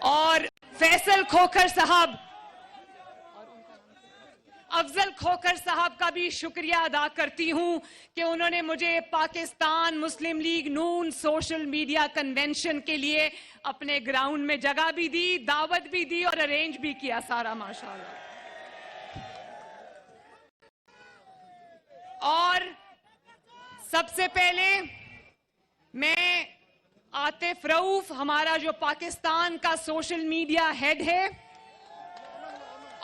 اور فیصل کھوکھر صاحب، افضل کھوکھر صاحب کا بھی شکریہ ادا کرتی ہوں کہ انہوں نے مجھے پاکستان مسلم لیگ نون سوشل میڈیا کنونشن کے لیے اپنے گراؤنڈ میں جگہ بھی دی، دعوت بھی دی اور ارینج بھی کیا سارا، ماشاءاللہ۔ اور سب سے پہلے میں عاطف رؤوف، ہمارا جو پاکستان کا سوشل میڈیا ہیڈ ہے،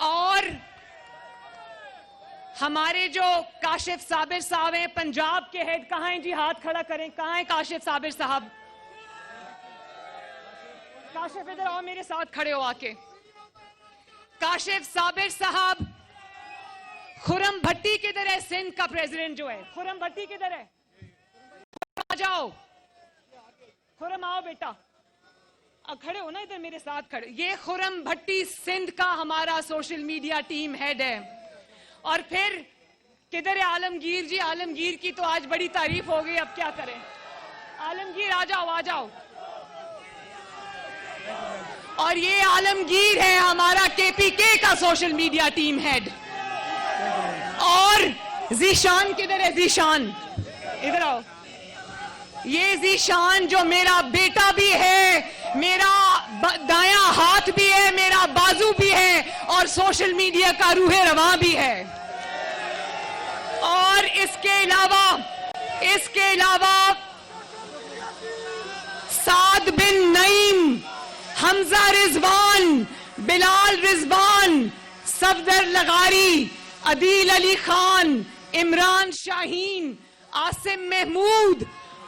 اور ہمارے جو کاشف صابر صاحب ہیں پنجاب کے ہیڈ، کہاں ہیں جی؟ ہاتھ کھڑا کریں، کہاں ہیں کاشف صابر صاحب؟ کاشف ادھر آؤ، میرے ساتھ کھڑے ہو آ کے۔ کاشف صابر صاحب، خرم بھٹی کدھر ہے؟ سندھ کا پریزیڈنٹ جو ہے، خرم بھٹی کدھر ہے؟ آ جاؤ، خرم آؤ بیٹا، کھڑے ہو نا ادھر میرے ساتھ کھڑے۔ یہ خرم بھٹی سندھ کا ہمارا سوشل میڈیا ٹیم ہیڈ ہے۔ اور پھر کدھر ہے عالمگیر جی؟ عالمگیر کی تو آج بڑی تعریف ہو گئی، اب کیا کریں؟ عالمگیر آ جاؤ، آ جاؤ۔ اور یہ عالمگیر ہے ہمارا کے پی کے کا سوشل میڈیا ٹیم ہیڈ۔ اور ذیشان کدھر ہے؟ ذیشان ادھر آؤ۔ یہ ذیشان جو میرا بیٹا بھی ہے، میرا دایاں ہاتھ بھی ہے، میرا بازو بھی ہے، اور سوشل میڈیا کا روح رواں بھی ہے۔ اور اس کے علاوہ سعد بن نعیم، حمزہ رضوان، بلال رضوان، صفدر لغاری، عدیل علی خان، عمران شاہین، عاصم محمود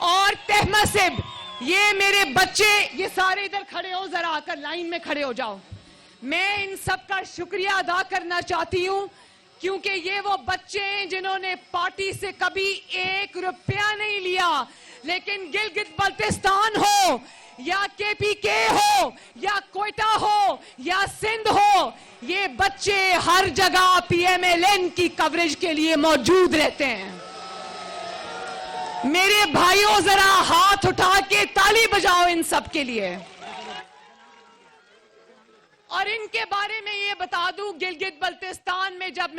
اور تہمسب، یہ میرے بچے، یہ سارے ادھر کھڑے ہو، ذرا آ کر لائن میں کھڑے ہو جاؤ۔ میں ان سب کا شکریہ ادا کرنا چاہتی ہوں کیونکہ یہ وہ بچے ہیں جنہوں نے پارٹی سے کبھی 1 روپیہ نہیں لیا، لیکن گلگت بلتستان ہو یا کے پی کے ہو یا کوئٹہ ہو یا سندھ ہو، یہ بچے ہر جگہ پی ایم ایل این کی کوریج کے لیے موجود رہتے ہیں۔ میرے بھائیوں ذرا ہاتھ اٹھا کے تالی بجاؤ ان سب کے لیے۔ اور ان کے بارے میں یہ بتا دوں، گلگت بلتستان میں جب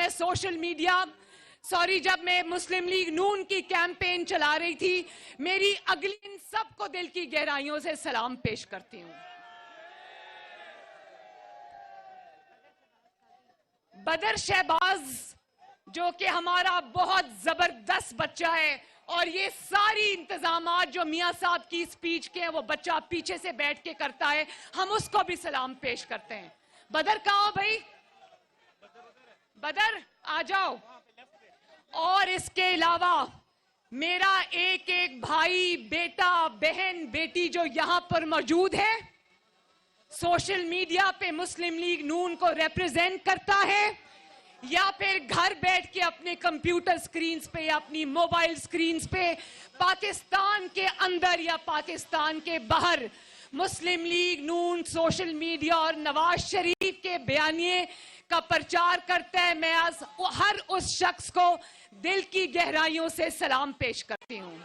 میں مسلم لیگ نون کی کیمپین چلا رہی تھی، میری اگلی ان سب کو دل کی گہرائیوں سے سلام پیش کرتی ہوں۔ بدر شہباز جو کہ ہمارا بہت زبردست بچہ ہے، اور یہ ساری انتظامات جو میاں صاحب کی سپیچ کے ہیں وہ بچہ پیچھے سے بیٹھ کے کرتا ہے، ہم اس کو بھی سلام پیش کرتے ہیں۔ بدر کہاں ہو بھائی؟ بدر آ جاؤ۔ اور اس کے علاوہ میرا ایک بھائی، بیٹا، بہن، بیٹی جو یہاں پر موجود ہے، سوشل میڈیا پہ مسلم لیگ نون کو ریپرزینٹ کرتا ہے، یا پھر گھر بیٹھ کے اپنے کمپیوٹر سکرینز پہ یا اپنی موبائل سکرینز پہ پاکستان کے اندر یا پاکستان کے باہر مسلم لیگ نون سوشل میڈیا اور نواز شریف کے بیانیے کا پرچار کرتا ہے، میں ہر اس شخص کو دل کی گہرائیوں سے سلام پیش کرتی ہوں۔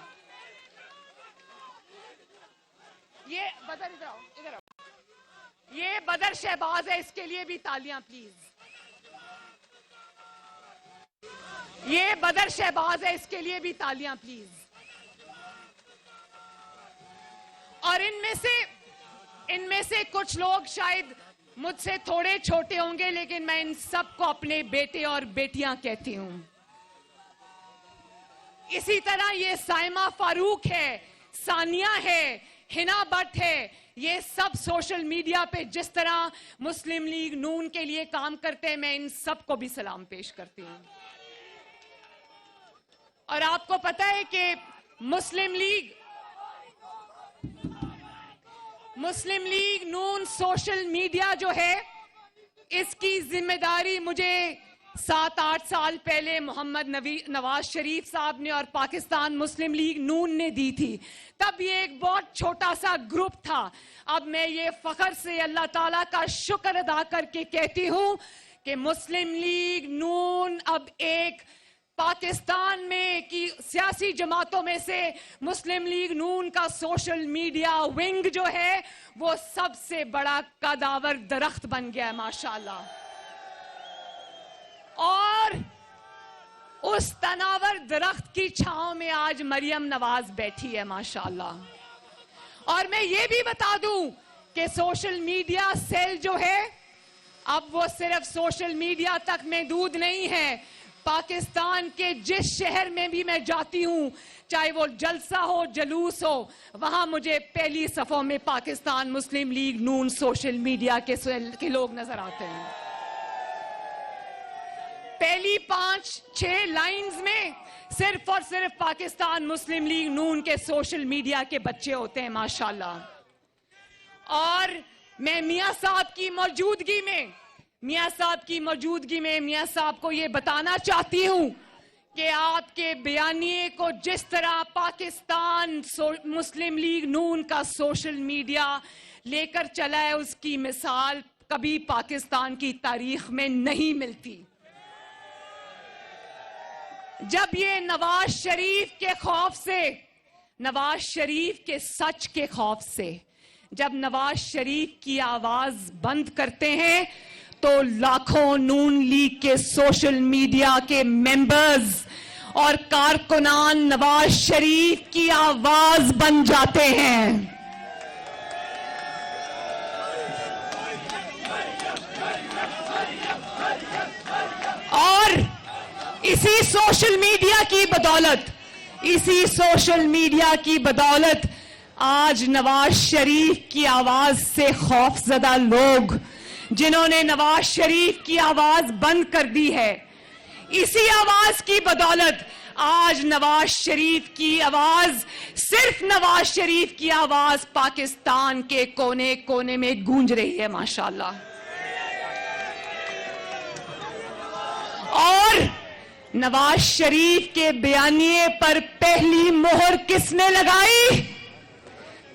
یہ بدر ادھر آؤ، ادھر آؤ۔ یہ بدر شہباز ہے، اس کے لیے بھی تالیاں پلیز۔ یہ بدر شہباز ہے، اس کے لیے بھی تالیاں پلیز۔ اور ان میں سے کچھ لوگ شاید مجھ سے تھوڑے چھوٹے ہوں گے، لیکن میں ان سب کو اپنے بیٹے اور بیٹیاں کہتی ہوں۔ اسی طرح یہ سائمہ فاروق ہے، ثانیہ ہے، ہنا بٹ ہے، یہ سب سوشل میڈیا پہ جس طرح مسلم لیگ نون کے لیے کام کرتے ہیں، میں ان سب کو بھی سلام پیش کرتی ہوں۔ اور آپ کو پتہ ہے کہ مسلم لیگ نون سوشل میڈیا جو ہے، اس کی ذمہ داری مجھے 7-8 سال پہلے محمد نواز شریف صاحب نے اور پاکستان مسلم لیگ نون نے دی تھی۔ تب یہ ایک بہت چھوٹا سا گروپ تھا۔ اب میں یہ فخر سے اللہ تعالیٰ کا شکر ادا کر کے کہتی ہوں کہ مسلم لیگ نون اب ایک پاکستان میں کی سیاسی جماعتوں میں سے مسلم لیگ نون کا سوشل میڈیا ونگ جو ہے وہ سب سے بڑا قداور درخت بن گیا ہے ماشاءاللہ. اور اس تناور درخت کی چھاؤں میں آج مریم نواز بیٹھی ہے ماشاءاللہ. اور میں یہ بھی بتا دوں کہ سوشل میڈیا سیل جو ہے اب وہ صرف سوشل میڈیا تک محدود نہیں ہے. پاکستان کے جس شہر میں بھی میں جاتی ہوں, چاہے وہ جلسہ ہو جلوس ہو, وہاں مجھے پہلی صفوں میں پاکستان مسلم لیگ نون سوشل میڈیا کے لوگ نظر آتے ہیں. پہلی 5-6 لائنز میں صرف اور صرف پاکستان مسلم لیگ نون کے سوشل میڈیا کے بچے ہوتے ہیں ماشاءاللہ. اور میں میاں صاحب کی موجودگی میں میاں صاحب کو یہ بتانا چاہتی ہوں کہ آپ کے بیانیے کو جس طرح پاکستان مسلم لیگ نون کا سوشل میڈیا لے کر چلا ہے, اس کی مثال کبھی پاکستان کی تاریخ میں نہیں ملتی. جب یہ نواز شریف کے خوف سے, نواز شریف کے سچ کے خوف سے جب نواز شریف کی آواز بند کرتے ہیں تو لاکھوں نون لیگ کے سوشل میڈیا کے ممبرز اور کارکنان نواز شریف کی آواز بن جاتے ہیں. اور اسی سوشل میڈیا کی بدولت آج نواز شریف کی آواز سے خوف زدہ لوگ جنہوں نے نواز شریف کی آواز بند کر دی ہے, اسی آواز کی بدولت آج نواز شریف کی آواز, صرف نواز شریف کی آواز پاکستان کے کونے کونے میں گونج رہی ہے ماشاءاللہ. اور نواز شریف کے بیانیے پر پہلی مہر کس نے لگائی؟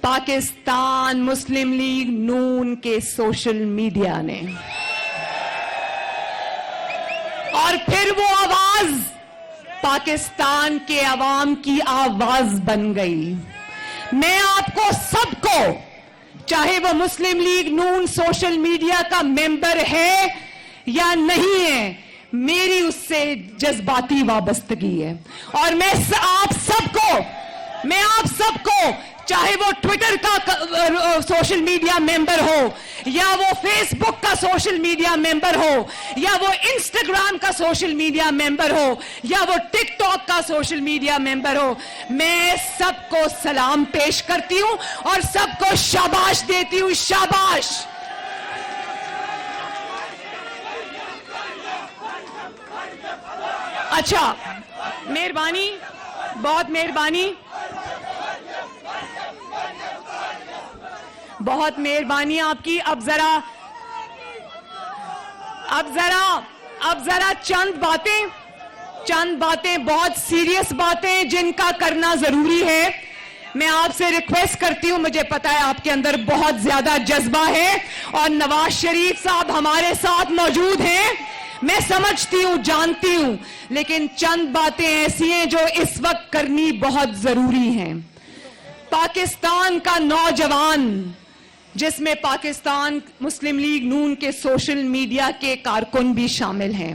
پاکستان مسلم لیگ نون کے سوشل میڈیا نے. اور پھر وہ آواز پاکستان کے عوام کی آواز بن گئی. میں آپ کو سب کو, چاہے وہ مسلم لیگ نون سوشل میڈیا کا ممبر ہے یا نہیں ہے, میری اس سے جذباتی وابستگی ہے. اور میں آپ سب کو چاہے وہ ٹویٹر کا سوشل میڈیا ممبر ہو, یا وہ فیس بک کا سوشل میڈیا ممبر ہو, یا وہ انسٹاگرام کا سوشل میڈیا ممبر ہو, یا وہ ٹک ٹاک کا سوشل میڈیا ممبر ہو, میں سب کو سلام پیش کرتی ہوں اور سب کو شاباش دیتی ہوں. شاباش. اچھا, مہربانی, بہت مہربانی, بہت مہربانی آپ کی. اب ذرا چند باتیں بہت سیریس باتیں جن کا کرنا ضروری ہے. میں آپ سے ریکویسٹ کرتی ہوں, مجھے پتا ہے آپ کے اندر بہت زیادہ جذبہ ہے اور نواز شریف صاحب ہمارے ساتھ موجود ہیں, میں سمجھتی ہوں, جانتی ہوں, لیکن چند باتیں ایسی ہیں جو اس وقت کرنی بہت ضروری ہیں. پاکستان کا نوجوان, جس میں پاکستان مسلم لیگ نون کے سوشل میڈیا کے کارکن بھی شامل ہیں,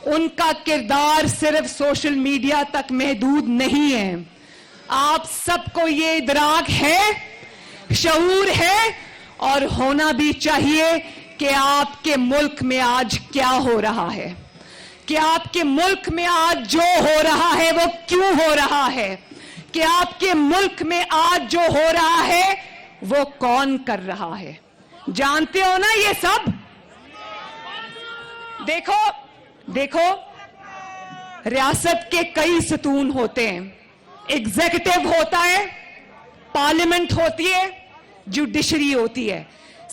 ان کا کردار صرف سوشل میڈیا تک محدود نہیں ہے. آپ سب کو یہ ادراک ہے, شعور ہے, اور ہونا بھی چاہیے کہ آپ کے ملک میں آج کیا ہو رہا ہے, کہ آپ کے ملک میں آج جو ہو رہا ہے وہ کیوں ہو رہا ہے, کہ آپ کے ملک میں آج جو ہو رہا ہے وہ کون کر رہا ہے. جانتے ہو نا یہ سب؟ دیکھو, ریاست کے کئی ستون ہوتے ہیں. ایگزیکٹو ہوتا ہے, پارلیمنٹ ہوتی ہے, جوڈیشری ہوتی ہے.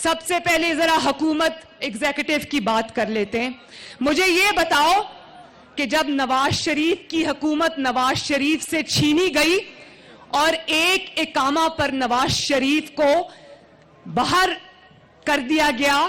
سب سے پہلے ذرا حکومت ایگزیکٹو کی بات کر لیتے ہیں. مجھے یہ بتاؤ کہ جب نواز شریف کی حکومت نواز شریف سے چھینی گئی اور ایک اقامہ پر نواز شریف کو باہر کر دیا گیا,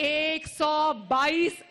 122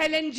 LNG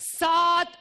7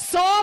100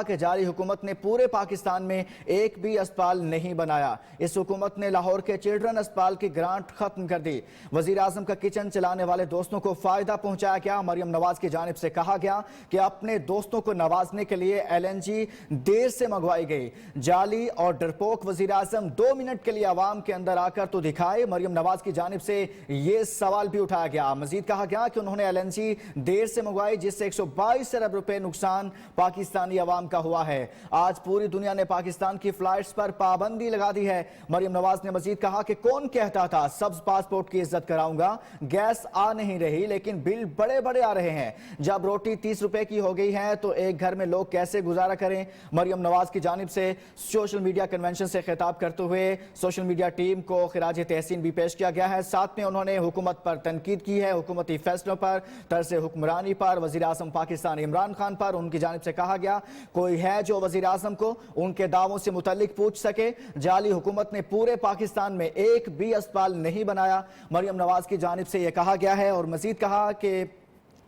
کہ جاری حکومت نے پورے پاکستان میں ایک بھی اسپتال نہیں بنایا. اس حکومت نے لاہور کے چلڈرن اسپتال کی گرانٹ ختم کر دی. وزیر اعظم کا کچن چلانے والے دوستوں کو فائدہ پہنچایا گیا. مریم نواز کی جانب سے کہا گیا کہ اپنے دوستوں کو نوازنے کے لیے LNG دیر سے منگوائی گئی. جعلی اور ڈرپوک وزیر اعظم 2 منٹ کے لیے عوام کے اندر آ کر تو دکھائے. مریم نواز کی جانب سے یہ سوال بھی اٹھایا گیا. مزید کہا گیا کہ انہوں نے LNG دیر سے منگوائی جس سے 122 ارب روپے نقصان پاکستانی عوام کا ہوا ہے. آج پوری دنیا نے پاکستان کی فلائٹس پر پابندی لگا دی ہے. مریم نواز نے مزید کہا کہ کون کہتا تھا سبز پاسپورٹ کی عزت کراؤں گا. گیس آ نہیں رہی لیکن بل بڑے بڑے آ رہے ہیں. جب روٹی 30 روپے کی ہو گئی ہے تو ایک گھر میں لوگ کیسے گزارا کریں. مریم نواز کی جانب سے سوشل میڈیا کنونشن سے خطاب کرتے ہوئے سوشل میڈیا ٹیم کو خراج تحسین بھی پیش کیا گیا ہے. ساتھ میں انہوں نے حکومت پر تنقید کی ہے, حکومتی فیصلوں پر, طرز حکمرانی پر, وزیر اعظم پاکستان عمران خان پر. ان کی جانب سے کہا گیا کوئی ہے جو وزیر اعظم کو ان کے دعووں سے متعلق پوچھ سکے. جعلی حکومت نے پورے پاکستان میں ایک بھی اسپتال نہیں بنایا. مریم نواز کی جانب سے یہ کہا گیا ہے اور مزید کہا کہ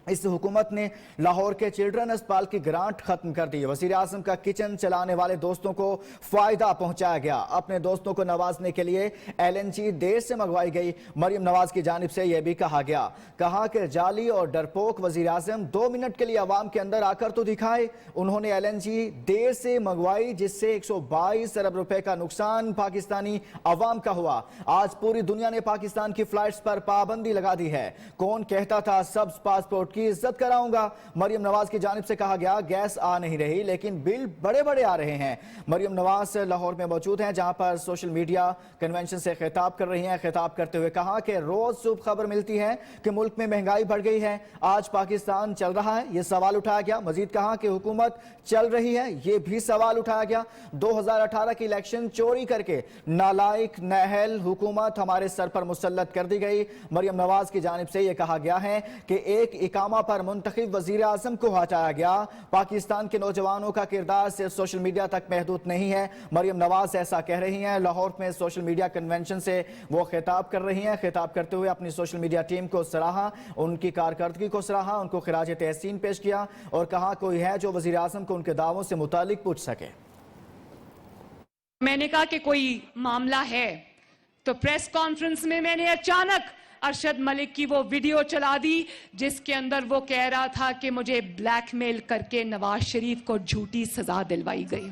اس حکومت نے لاہور کے چلڈرن اسپتال کی گرانٹ ختم کر دی. وزیر اعظم کا کچن چلانے والے دوستوں کو فائدہ پہنچایا گیا. اپنے دوستوں کو نوازنے کے لیے LNG دیر سے منگوائی گئی. مریم نواز کی جانب سے یہ بھی کہا گیا, کہا کہ جعلی اور ڈرپوک وزیر اعظم 2 منٹ کے لیے عوام کے اندر آ کر تو دکھائے. انہوں نے LNG دیر سے منگوائی جس سے 122 ارب روپے کا نقصان پاکستانی عوام کا ہوا. آج پوری دنیا نے پاکستان کی فلائٹس پر پابندی لگا دی ہے. کون کہتا تھا سبز پاسپورٹ کی عزت کراؤں گا. مریم نواز کی جانب سے کہا گیا گیس آ نہیں رہی لیکن بل بڑے بڑے آ رہے ہیں. مریم نواز لاہور میں موجود ہیں جہاں پر سوشل میڈیا کنونشن سے خطاب کر رہی ہیں. خطاب کرتے ہوئے کہا کہ روز صبح خبر ملتی ہے کہ ملک میں مہنگائی بڑھ گئی ہے. آج پاکستان چل رہا ہے, یہ سوال اٹھایا گیا. مزید کہا کہ حکومت چل رہی ہے, یہ بھی سوال اٹھایا گیا. 2018 کی الیکشن چوری کر کے نالائق نااہل حکومت ہمارے سر پر مسلط کر دی گئی. مریم نواز کی جانب سے یہ کہا گیا ہے کہ ایک اقامہ پر منتخب وزیر اعظم کو ہٹایا گیا. پاکستان کے نوجوانوں کا کردار صرف سوشل میڈیا تک محدود نہیں ہے. مریم نواز ایسا کہہ رہی ہیں. لاہور میں سوشل میڈیا کنونشن سے وہ خطاب کر رہی ہیں. خطاب کرتے ہوئے اپنی سوشل میڈیا ٹیم کو سراہا, ان کی کارکردگی کو سراہا, ان کو خراج تحسین پیش کیا اور کہا کوئی ہے جو وزیر اعظم کو ان کے دعووں سے متعلق پوچھ سکے. میں نے کہا کہ کوئی معاملہ ہے تو پریس کانفرنس میں میں نے اچانک ارشد ملک کی وہ ویڈیو چلا دی جس کے اندر وہ کہہ رہا تھا کہ مجھے بلیک میل کر کے نواز شریف کو جھوٹی سزا دلوائی گئی.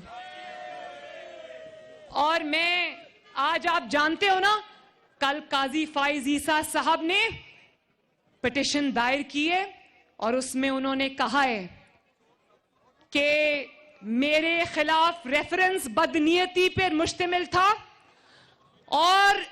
اور میں آج آپ جانتے ہو نا, کل قاضی فائز عیسیٰ صاحب نے پٹیشن دائر کی ہے اور اس میں انہوں نے کہا ہے کہ میرے خلاف ریفرنس بدنیتی پر مشتمل تھا اور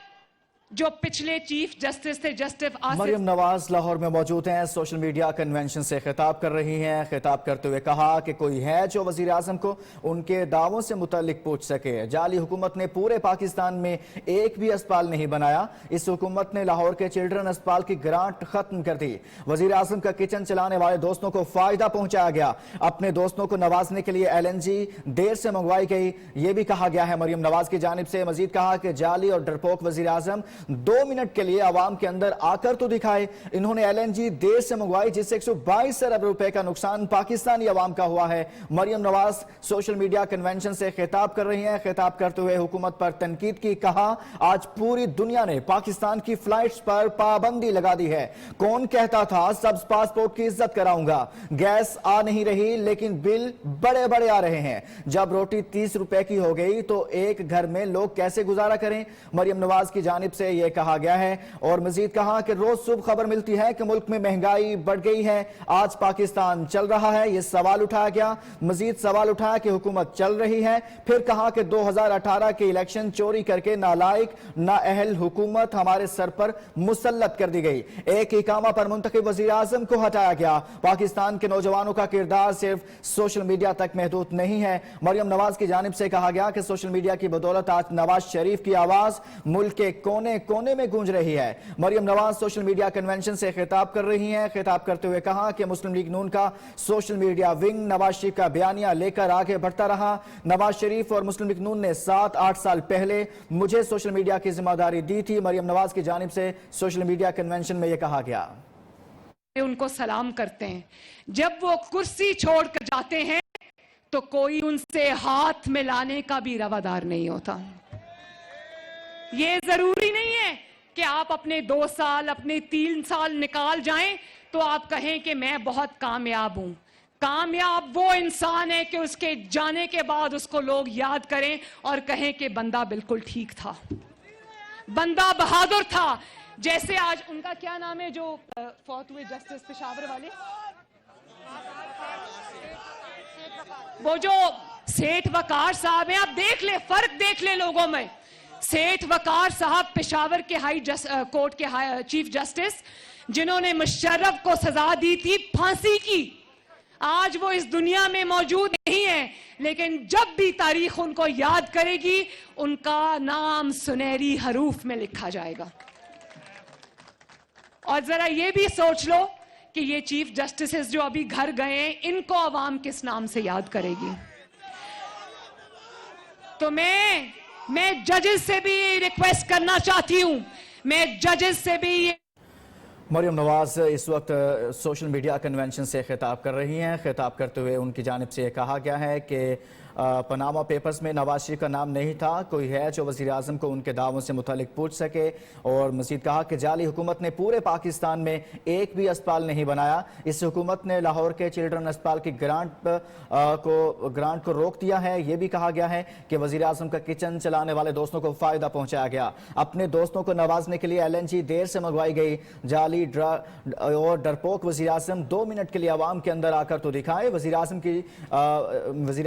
جو پچھلے چیف جسٹس تھے جسٹس آصف. مریم نواز لاہور میں موجود ہیں, سوشل میڈیا کنونشن سے خطاب کر رہی ہیں. خطاب کرتے ہوئے کہا کہ کوئی ہے جو وزیر اعظم کو ان کے دعووں سے متعلق پوچھ سکے. جعلی حکومت نے پورے پاکستان میں ایک بھی اسپتال نہیں بنایا. اس حکومت نے لاہور کے چلڈرن اسپتال کی گرانٹ ختم کر دی. وزیر اعظم کا کچن چلانے والے دوستوں کو فائدہ پہنچایا گیا. اپنے دوستوں کو نوازنے کے لیے LNG دیر سے منگوائی گئی, یہ بھی کہا گیا ہے مریم نواز کی جانب سے. مزید کہا کہ جعلی اور ڈرپوک وزیر اعظم 2 منٹ کے لیے عوام کے اندر آ کر تو دکھائے. انہوں نے LNG دیر سے منگوائی جس سے 122 ارب روپے کا نقصان پاکستانی عوام کا ہوا ہے. Maryam Nawaz social media convention سے خطاب کر رہی ہیں. خطاب کرتے ہوئے حکومت پر تنقید کی. کہا آج پوری دنیا نے پاکستان کی فلائٹس پر پابندی لگا دی ہے. کون کہتا تھا سبز پاسپورٹ کی عزت کراؤں گا. گیس آ نہیں رہی لیکن بل بڑے بڑے آ رہے ہیں. جب روٹی 30 روپے کی ہو گئی تو ایک گھر میں لوگ کیسے گزارا کریں. مریم نواز کی جانب سے یہ کہا گیا ہے اور مزید کہا کہ روز صبح خبر ملتی ہے کہ ملک میں مہنگائی بڑھ گئی ہے. آج پاکستان چل رہا ہے, یہ سوال اٹھایا گیا. مزید سوال اٹھایا کہ حکومت چل رہی ہے. پھر کہا کہ 2018 کے الیکشن چوری کر کے نالائق نااہل حکومت ہمارے سر پر مسلط کر دی گئی. ایک اقامہ پر منتخب وزیر اعظم کو ہٹایا گیا. پاکستان کے نوجوانوں کا کردار صرف سوشل میڈیا تک محدود نہیں ہے. مریم نواز کی جانب سے کہا گیا کہ سوشل میڈیا کی بدولت آج نواز شریف کی آواز ملک کے کونے کونے میں گونج رہی ہے. Maryam Nawaz social media convention سے خطاب کر رہی ہیں. خطاب کرتے ہوئے کہا کہ مسلم لیگ نون کا social media wing Nawaz Sharif کا بیانیہ لے کر آگے بڑھتا رہا. نواز شریف اور مسلم لیگ نون نے 7-8 سال پہلے مجھے سوشل میڈیا کی ذمہ داری دی تھی. مریم نواز کی جانب سے سوشل میڈیا کنونشن میں یہ کہا گیا. ان کو سلام کرتے ہیں. جب وہ کرسی چھوڑ کر جاتے ہیں تو کوئی ان سے ہاتھ ملانے کا بھی روادار نہیں ہوتا. یہ ضروری نہیں ہے کہ آپ اپنے 2 سال اپنے 3 سال نکال جائیں تو آپ کہیں کہ میں بہت کامیاب ہوں. کامیاب وہ انسان ہے کہ اس کے جانے کے بعد اس کو لوگ یاد کریں اور کہیں کہ بندہ بالکل ٹھیک تھا, بندہ بہادر تھا. جیسے آج ان کا کیا نام ہے جو فوت ہوئے جسٹس پشاور والے, وہ جو سیٹھ وقار صاحب ہیں, آپ دیکھ لیں فرق دیکھ لیں لوگوں میں. سیٹھ وقار صاحب پشاور کے کورٹ کے چیف جسٹس, جنہوں نے مشرف کو سزا دی تھی پھانسی کی. آج وہ اس دنیا میں موجود نہیں ہیں, لیکن جب بھی تاریخ ان کو یاد کرے گی ان کا نام سنہری حروف میں لکھا جائے گا. اور ذرا یہ بھی سوچ لو کہ یہ چیف جسٹسز جو ابھی گھر گئے ہیں, ان کو عوام کس نام سے یاد کرے گی. تو میں ججز سے بھی ریکویسٹ کرنا چاہتی ہوں, میں ججز سے بھی. مریم نواز اس وقت سوشل میڈیا کنونشن سے خطاب کر رہی ہیں. خطاب کرتے ہوئے ان کی جانب سے یہ کہا گیا ہے کہ پاناما پیپرز میں نواز شریف کا نام نہیں تھا, کوئی ہے جو وزیر اعظم کو ان کے دعووں سے متعلق پوچھ سکے. اور مزید کہا کہ جعلی حکومت نے پورے پاکستان میں ایک بھی اسپتال نہیں بنایا. اس حکومت نے لاہور کے چلڈرن اسپتال کی گرانٹ کو روک دیا ہے. یہ بھی کہا گیا ہے کہ وزیر اعظم کا کچن چلانے والے دوستوں کو فائدہ پہنچایا گیا. اپنے دوستوں کو نوازنے کے لیے LNG دیر سے منگوائی گئی. جعلی اور ڈرپوک وزیر اعظم 2 منٹ کے لیے عوام کے اندر آ کر تو دکھائے. وزیر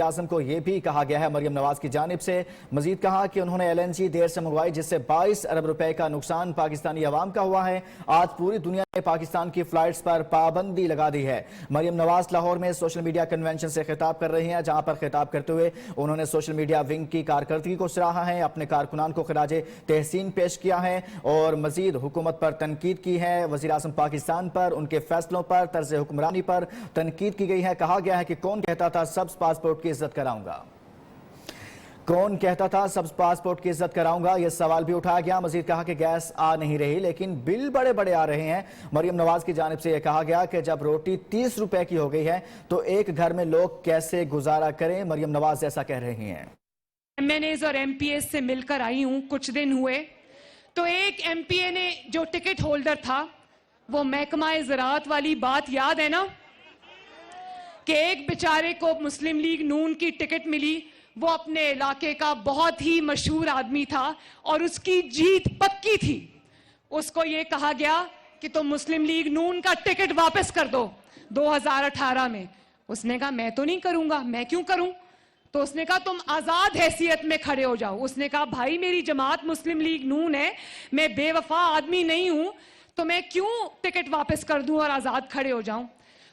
اعظم کو یہ بھی کہا گیا ہے مریم نواز کی جانب سے. مزید کہا کہ انہوں نے LNG دیر سے منگوائی جس سے 22 ارب روپے کا نقصان پاکستانی عوام کا ہوا ہے. آج پوری دنیا نے پاکستان کی فلائٹس پر پابندی لگا دی ہے. مریم نواز لاہور میں سوشل میڈیا کنونشن سے خطاب کر رہی ہیں, جہاں پر خطاب کرتے ہوئے انہوں نے سوشل میڈیا ونگ کی کارکردگی کو سراہا ہے, اپنے کارکنان کو خراج تحسین پیش کیا ہے اور مزید حکومت پر تنقید کی ہے. وزیر اعظم پاکستان پر, ان کے فیصلوں پر, طرز حکمرانی پر تنقید کی گئی ہے. کہا گیا ہے کہ کون کہتا تھا سبز پاسپورٹ کی عزت کراؤں گا, کون کہتا تھا سبز پاسپورٹ کی عزت کراؤں گا, یہ سوال بھی اٹھایا گیا. مزید کہا کہ گیس آ نہیں رہی لیکن بل بڑے بڑے آ رہے ہیں. مریم نواز کی جانب سے یہ کہا گیا کہ جب روٹی 30 روپے کی ہو گئی ہے تو ایک گھر میں لوگ کیسے گزارا کریں. مریم نواز ایسا کہہ رہی ہیں. MNAs اور MPAs سے مل کر آئی ہوں, کچھ دن ہوئے, تو ایک MPA نے جو ٹکٹ ہولڈر تھا, وہ محکمہ زراعت والی بات یاد ہے نا, کہ ایک بیچارے کو مسلم لیگ نون کی ٹکٹ ملی. وہ اپنے علاقے کا بہت ہی مشہور آدمی تھا اور اس کی جیت پکی تھی. اس کو یہ کہا گیا کہ تم مسلم لیگ نون کا ٹکٹ واپس کر دو 2018 میں. اس نے کہا میں تو نہیں کروں گا, میں کیوں کروں. تو اس نے کہا تم آزاد حیثیت میں کھڑے ہو جاؤ. اس نے کہا بھائی میری جماعت مسلم لیگ نون ہے, میں بے وفا آدمی نہیں ہوں, تو میں کیوں ٹکٹ واپس کر دوں اور آزاد کھڑے ہو جاؤں.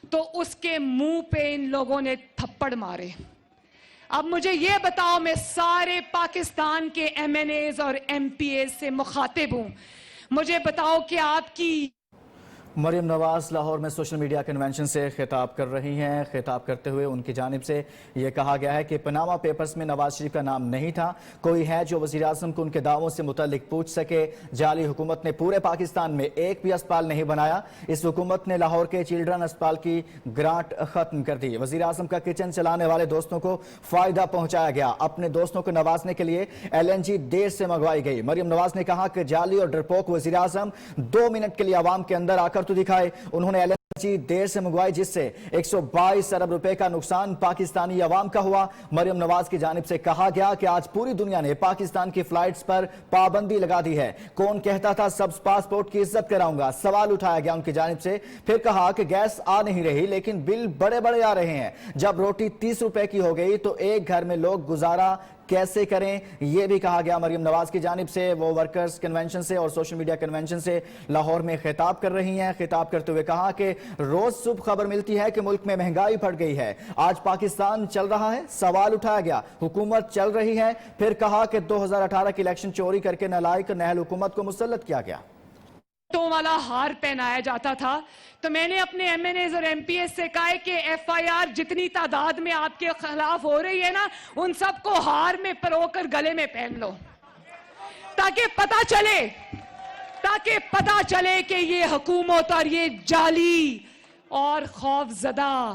تو اس کے منہ پہ ان لوگوں نے تھپڑ مارے. اب مجھے یہ بتاؤ, میں سارے پاکستان کے MNAs اور MPAs سے مخاطب ہوں, مجھے بتاؤ کہ آپ کی. مریم نواز لاہور میں سوشل میڈیا کنونشن سے خطاب کر رہی ہیں. خطاب کرتے ہوئے ان کی جانب سے یہ کہا گیا ہے کہ پاناما پیپرز میں نواز شریف کا نام نہیں تھا, کوئی ہے جو وزیر اعظم کو ان کے دعووں سے متعلق پوچھ سکے. جعلی حکومت نے پورے پاکستان میں ایک بھی اسپتال نہیں بنایا. اس حکومت نے لاہور کے چلڈرن اسپتال کی گرانٹ ختم کر دی. وزیر اعظم کا کچن چلانے والے دوستوں کو فائدہ پہنچایا گیا. اپنے دوستوں کو نوازنے کے لیے LNG دیر سے منگوائی گئی. مریم نواز نے کہا کہ جعلی اور ڈرپوک وزیر اعظم 2 منٹ کے لیے عوام کے اندر آ کر تو دکھائے. انہوں نے LNG دیر سے منگوائی جس سے 122 ارب روپے کا نقصان پاکستانی عوام کا ہوا. مریم نواز کی جانب سے کہا گیا کہ آج پوری دنیا نے پاکستان کی فلائٹس پر پابندی لگا دی ہے. کون کہتا تھا سبز پاسپورٹ کی عزت کراؤں گا, سوال اٹھایا گیا ان کی جانب سے. پھر کہا کہ گیس آ نہیں رہی لیکن بل بڑے بڑے آ رہے ہیں. جب روٹی 30 روپے کی ہو گئی تو ایک گھر میں لوگ گزارا کیسے کریں, یہ بھی کہا گیا مریم نواز کی جانب سے. وہ ورکرز کنونشن سے اور سوشل میڈیا کنونشن سے لاہور میں خطاب کر رہی ہیں. خطاب کرتے ہوئے کہا کہ روز صبح خبر ملتی ہے کہ ملک میں مہنگائی بڑھ گئی ہے. آج پاکستان چل رہا ہے, سوال اٹھایا گیا حکومت چل رہی ہے. پھر کہا کہ 2018 کی الیکشن چوری کر کے نالائق نہل حکومت کو مسلط کیا گیا. تو والا ہار پہنایا جاتا تھا. تو میں نے اپنے MNAs اور MPAs سے کہا کہ FIR جتنی تعداد میں آپ کے خلاف ہو رہی ہے نا, ان سب کو ہار میں پرو کر گلے میں پہن لو, تاکہ پتا چلے کہ یہ حکومت اور یہ جعلی اور خوف زدہ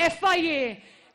FIA,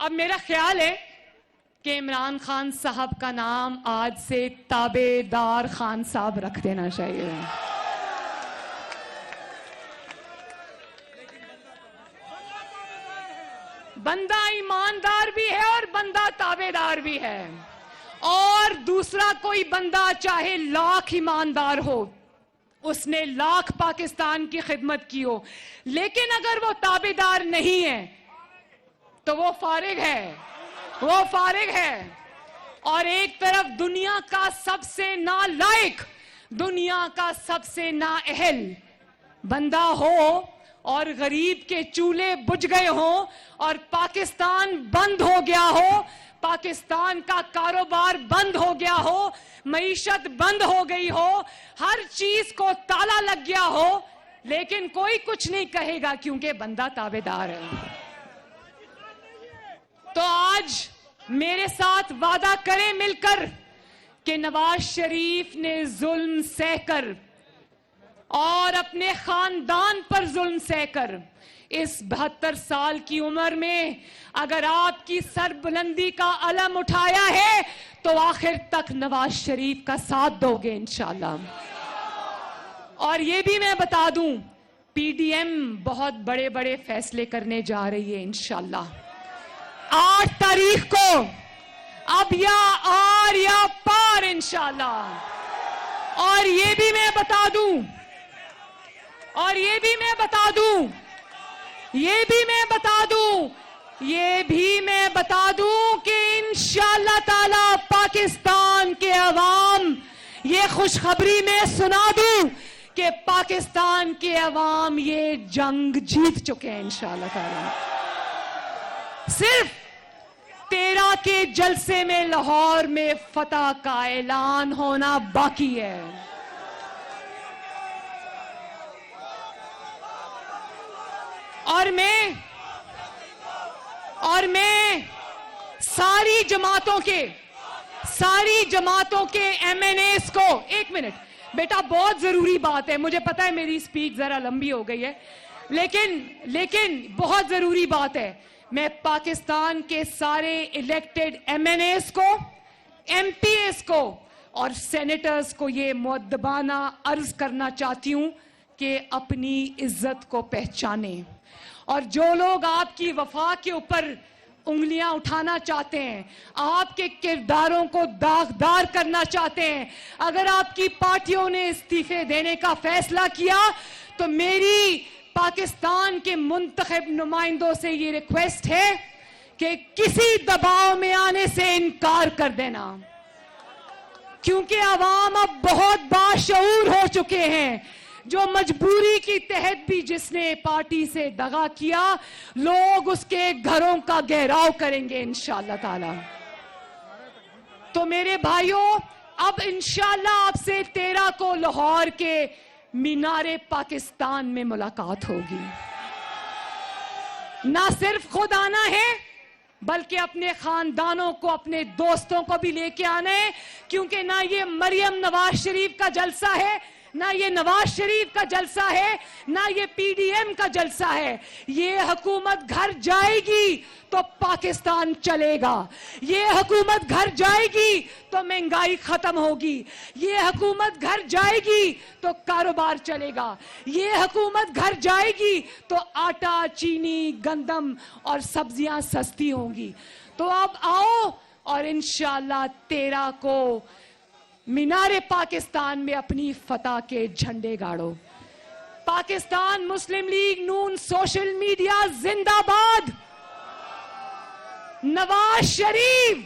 اب میرا خیال ہے کہ عمران خان صاحب کا نام آج سے تابعدار خان صاحب رکھ دینا چاہیے. بندہ ایماندار بھی ہے اور بندہ تابعدار بھی ہے. اور دوسرا کوئی بندہ چاہے لاکھ ایماندار ہو, اس نے لاکھ پاکستان کی خدمت کی ہو, لیکن اگر وہ تابعدار نہیں ہے تو وہ فارغ ہے, وہ فارغ ہے. اور ایک طرف دنیا کا سب سے نالائق, دنیا کا سب سے نااہل بندہ ہو اور غریب کے چولہے بجھ گئے ہوں اور پاکستان بند ہو گیا ہو, پاکستان کا کاروبار بند ہو گیا ہو, معیشت بند ہو گئی ہو, ہر چیز کو تالا لگ گیا ہو, لیکن کوئی کچھ نہیں کہے گا کیونکہ بندہ تابعدار ہے. تو آج میرے ساتھ وعدہ کریں مل کر کہ نواز شریف نے ظلم سہ کر اور اپنے خاندان پر ظلم سہ کر اس 72 سال کی عمر میں اگر آپ کی سربلندی کا علم اٹھایا ہے تو آخر تک نواز شریف کا ساتھ دو گے انشاءاللہ. اور یہ بھی میں بتا دوں, پی ڈی ایم بہت بڑے بڑے فیصلے کرنے جا رہی ہے انشاءاللہ. 8 تاریخ کو اب یا آر یا پار انشاءاللہ. اور یہ بھی میں بتا دوں, اور یہ بھی میں بتا دوں, یہ بھی میں بتا دوں, یہ بھی میں بتا دوں کہ انشاءاللہ تعالی پاکستان کے عوام, یہ خوشخبری میں سنا دوں کہ پاکستان کے عوام یہ جنگ جیت چکے ہیں انشاءاللہ تعالی. صرف 13 کے جلسے میں لاہور میں فتح کا اعلان ہونا باقی ہے. اور میں ساری جماعتوں کے ایم این ایز کو, ایک منٹ بیٹا, بہت ضروری بات ہے, مجھے پتا ہے میری سپیچ ذرا لمبی ہو گئی ہے, لیکن بہت ضروری بات ہے. میں پاکستان کے سارے الیکٹڈ ایم این ایز کو, ایم پی ایز کو اور سینیٹرز کو یہ مؤدبانہ عرض کرنا چاہتی ہوں کہ اپنی عزت کو پہچانیں. اور جو لوگ آپ کی وفا کے اوپر انگلیاں اٹھانا چاہتے ہیں, آپ کے کرداروں کو داغدار کرنا چاہتے ہیں, اگر آپ کی پارٹیوں نے استعفے دینے کا فیصلہ کیا تو میری پاکستان کے منتخب نمائندوں سے یہ ریکویسٹ ہے کہ کسی دباؤ میں آنے سے انکار کر دینا, کیونکہ عوام اب بہت باشعور ہو چکے ہیں. جو مجبوری کی تحت بھی جس نے پارٹی سے دغا کیا, لوگ اس کے گھروں کا گھیراؤ کریں گے انشاءاللہ تعالی. تو میرے بھائیوں, اب انشاءاللہ آپ سے 13 کو لاہور کے مینار پاکستان میں ملاقات ہوگی. نہ صرف خود آنا ہے بلکہ اپنے خاندانوں کو, اپنے دوستوں کو بھی لے کے آنا ہے, کیونکہ نہ یہ مریم نواز شریف کا جلسہ ہے, نہ یہ نواز شریف کا جلسہ ہے, نہ یہ پی ڈی ایم کا جلسہ ہے. یہ حکومت گھر جائے گی تو پاکستان چلے گا, یہ حکومت گھر جائے گی تو مہنگائی ختم ہوگی, یہ حکومت گھر جائے گی تو کاروبار چلے گا, یہ حکومت گھر جائے گی تو آٹا, چینی, گندم اور سبزیاں سستی ہوں گی. تو اب آؤ اور انشاءاللہ 13 کو مینار پاکستان میں اپنی فتح کے جھنڈے گاڑو. پاکستان مسلم لیگ نون سوشل میڈیا زندہ باد. نواز شریف,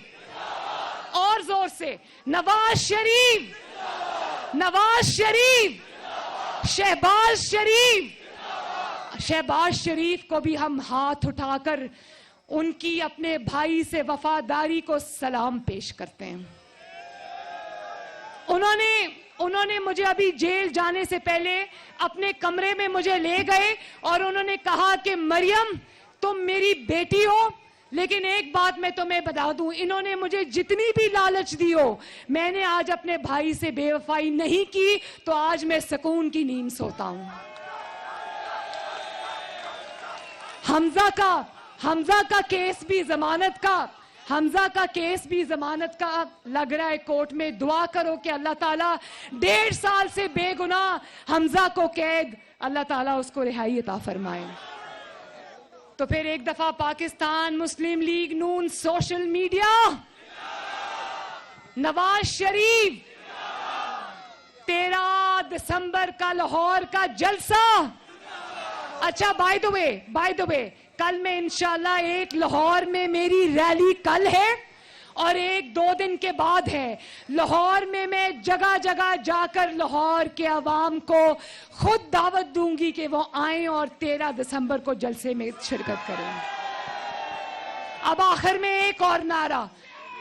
اور زور سے نواز شریف, نواز شریف, شہباز شریف. شہباز شریف کو بھی ہم ہاتھ اٹھا کر ان کی اپنے بھائی سے وفاداری کو سلام پیش کرتے ہیں. انہوں نے مجھے ابھی جیل جانے سے پہلے اپنے کمرے میں مجھے لے گئے اور انہوں نے کہا کہ مریم تم میری بیٹی ہو, لیکن ایک بات میں تمہیں بتا دوں, انہوں نے مجھے جتنی بھی لالچ دی ہو, میں نے آج اپنے بھائی سے بے وفائی نہیں کی, تو آج میں سکون کی نیند سوتا ہوں. حمزہ کا کیس بھی ضمانت کا، حمزہ کا کیس بھی ضمانت کا لگ رہا ہے کورٹ میں. دعا کرو کہ اللہ تعالیٰ 1.5 سال سے بے گناہ حمزہ کو قید، اللہ تعالیٰ اس کو رہائی عطا فرمائے. تو پھر ایک دفعہ پاکستان مسلم لیگ نون سوشل میڈیا، نواز شریف 13 دسمبر کا لاہور کا جلسہ. اچھا بائی دا وے کل میں انشاءاللہ ایک لاہور میں میری ریلی کل ہے اور ایک 2 دن کے بعد ہے. لاہور میں جگہ جگہ جا کر لاہور کے عوام کو خود دعوت دوں گی کہ وہ آئیں اور 13 دسمبر کو جلسے میں شرکت کریں. اب آخر میں ایک اور نعرہ،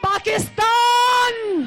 پاکستان